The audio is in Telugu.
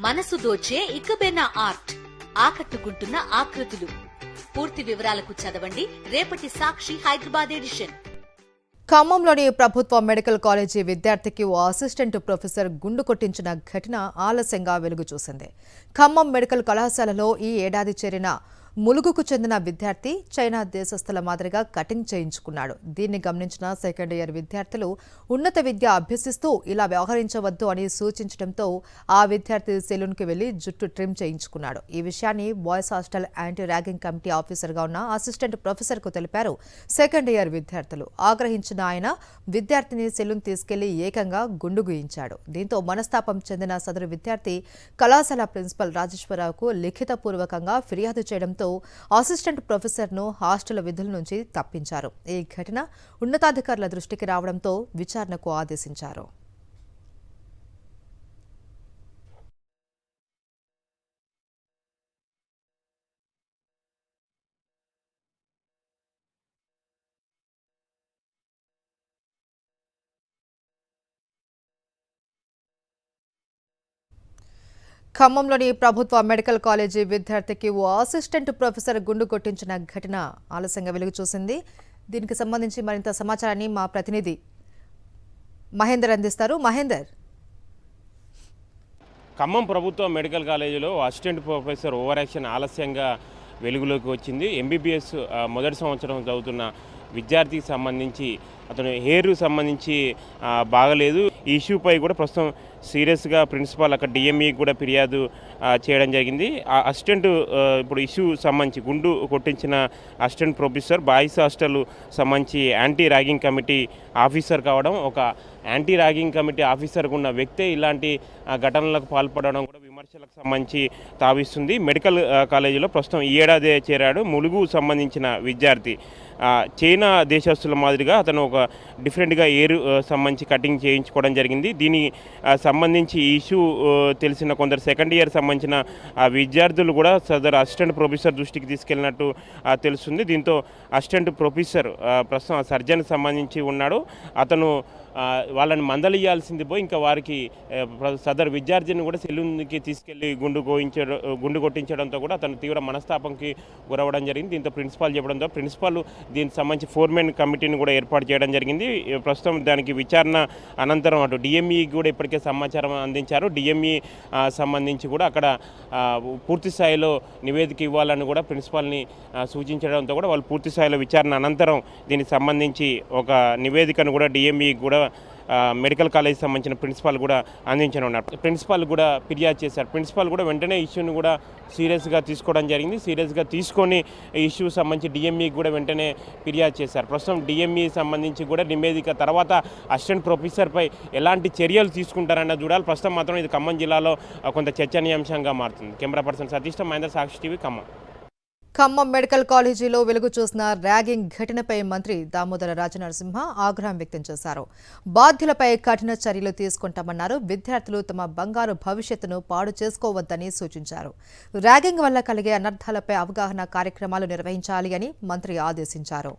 మనసు దోచే ఇకబెన్న ఆర్ట్, ఆకట్టుకుంటున్న ఆకృతులు. పూర్తి వివరాలకు చదవండి రేపటి సాక్షి హైదరాబాద్ ఎడిషన్. ఖమ్మంలోని ప్రభుత్వ మెడికల్ కాలేజీ విద్యార్థికి ఓ అసిస్టెంట్ ప్రొఫెసర్ గుండు కొట్టించిన ఘటన ఆలస్యంగా వెలుగు చూసింది. ఖమ్మం మెడికల్ కళాశాలలో ఈ ఏడాది చేరిన ములుగుకు చెందిన విద్యార్థి చైనా దేశస్థుల మాదిరిగా కటింగ్ చేయించుకున్నాడు. దీన్ని గమనించిన సెకండ్ ఇయర్ విద్యార్థులు ఉన్నత విద్య అభ్యసిస్తూ ఇలా వ్యవహరించవద్దు అని సూచించడంతో ఆ విద్యార్థి సెలూన్కి వెళ్లి జుట్టు ట్రిమ్ చేయించుకున్నాడు. ఈ విషయాన్ని boys hostel anti ragging committee ఆఫీసర్గా ఉన్న అసిస్టెంట్ ప్రొఫెసర్కు తెలిపారు సెకండ్ ఇయర్ విద్యార్థులు. ఆగ్రహించిన ఆయన విద్యార్థిని సెలూన్ తీసుకెళ్లి ఏకంగా గుండు గీయించాడు. దీంతో మనస్తాపం చెందిన సదరు విద్యార్థి కళాశాల ప్రిన్సిపల్ రాజేశ్వరరావుకు లిఖితపూర్వకంగా ఫిర్యాదు చేయడంతో అసిస్టెంట్ ప్రొఫెసర్ను హాస్టల్ విధుల నుంచి తప్పించారు. ఈ ఘటన ఉన్నతాధికారుల దృష్టికి రావడంతో విచారణకు ఆదేశించారు. ఖమ్మంలోని ప్రభుత్వ మెడికల్ కాలేజీ విద్యార్థికి ఓ అసిస్టెంట్ ప్రొఫెసర్ గుండు కొట్టించిన ఘటన ఆలస్యంగా వెలుగు చూసింది. దీనికి సంబంధించి మరింత సమాచారాన్ని మా ప్రతినిధి మహేందర్ అందిస్తారు. మహేందర్, ఖమ్మం ప్రభుత్వ మెడికల్ కాలేజీలో అసిస్టెంట్ ప్రొఫెసర్ ఓవర్ యాక్షన్ ఆలస్యంగా వెలుగులోకి వచ్చింది. ఎంబీబీఎస్ మొదటి సంవత్సరం చదువుతున్న విద్యార్థికి సంబంధించి అతను హెయిర్ సంబంధించి బాగలేదు. ఈ ఇష్యూపై కూడా ప్రస్తుతం సీరియస్గా ప్రిన్సిపాల్ అక్కడ డిఎంఈకి కూడా ఫిర్యాదు చేయడం జరిగింది. ఆ అసిస్టెంట్ ఇప్పుడు ఇష్యూ సంబంధించి గుండు కొట్టించిన అసిస్టెంట్ ప్రొఫెసర్ బాయ్స్ హాస్టల్ సంబంధించి యాంటీ ర్యాగింగ్ కమిటీ ఆఫీసర్ కావడం, ఒక యాంటీ ర్యాగింగ్ కమిటీ ఆఫీసర్గా ఉన్న వ్యక్తే ఇలాంటి ఘటనలకు పాల్పడడం కూడా విమర్శలకు సంబంధించి తావిస్తుంది. మెడికల్ కాలేజీలో ప్రస్తుతం ఈ ఏడాది చేరాడు ములుగు సంబంధించిన విద్యార్థి. చైనా దేశస్తుల మాదిరిగా అతను ఒక డిఫరెంట్గా ఎయిర్ సంబంధించి కటింగ్ చేయించుకోవడం జరిగింది. దీని సంబంధించి ఈ ఇష్యూ తెలిసిన కొందరు సెకండ్ ఇయర్ సంబంధించిన విద్యార్థులు కూడా సదరు అసిస్టెంట్ ప్రొఫెసర్ దృష్టికి తీసుకెళ్ళినట్టు తెలుస్తుంది. దీంతో అసిస్టెంట్ ప్రొఫెసర్ ప్రస్తుతం సర్జన్ సంబంధించి ఉన్నాడు. అతను వాళ్ళని మందలియాల్సింది పోయి ఇంకా వారికి సదరు విద్యార్థిని కూడా సెలూన్కి తీసుకెళ్లి గుండు కొట్టించడంతో కూడా అతను తీవ్ర మనస్తాపంకి గురవడం జరిగింది. దీంతో ప్రిన్సిపాల్ చెప్పడంతో ప్రిన్సిపాల్ దీనికి సంబంధించి 4-మెన్ కమిటీని కూడా ఏర్పాటు చేయడం జరిగింది. ప్రస్తుతం దానికి విచారణ అనంతరం అటు డిఎంఈకి కూడా ఇప్పటికే సమాచారం అందించారు. డిఎంఈ సంబంధించి కూడా అక్కడ పూర్తి స్థాయిలో నివేదిక ఇవ్వాలని కూడా ప్రిన్సిపాల్ని సూచించడంతో కూడా వాళ్ళు పూర్తి స్థాయిలో విచారణ అనంతరం దీనికి సంబంధించి ఒక నివేదికను కూడా డిఎంఈకి కూడా మెడికల్ కాలేజ్ సంబంధించిన ప్రిన్సిపాల్ కూడా అందించనున్నారు. ప్రిన్సిపాల్ కూడా ఫిర్యాదు చేశారు. ప్రిన్సిపాల్ కూడా వెంటనే ఇష్యూని కూడా సీరియస్గా తీసుకోవడం జరిగింది. సీరియస్గా తీసుకొని ఇష్యూ సంబంధించి డిఎంఈకి కూడా వెంటనే ఫిర్యాదు చేశారు. ప్రస్తుతం డిఎంఈ సంబంధించి కూడా నివేదిక తర్వాత అసిస్టెంట్ ప్రొఫెసర్పై ఎలాంటి చర్యలు తీసుకుంటారన్న చూడాలి. ప్రస్తుతం మాత్రం ఇది ఖమ్మం జిల్లాలో కొంత చర్చనీయాంశంగా మారుతుంది. కెమెరా పర్సన్ సతీష్తో మహేంద్ర, సాక్షి టీవీ, ఖమ్మం. ఖమ్మం మెడికల్ కాలేజీలో వెలుగు చూసిన ర్యాగింగ్ ఘటనపై మంత్రి దామోదర రాజనరసింహ ఆగ్రహం వ్యక్తం చేశారు. బాధ్యులపై కఠిన చర్యలు తీసుకుంటామన్నారు. విద్యార్థులు తమ బంగారు భవిష్యత్తును పాడు చేసుకోవద్దని సూచించారు. ర్యాగింగ్ వల్ల కలిగే అనర్థాలపై అవగాహన కార్యక్రమాలు నిర్వహించాలి అని మంత్రి ఆదేశించారు.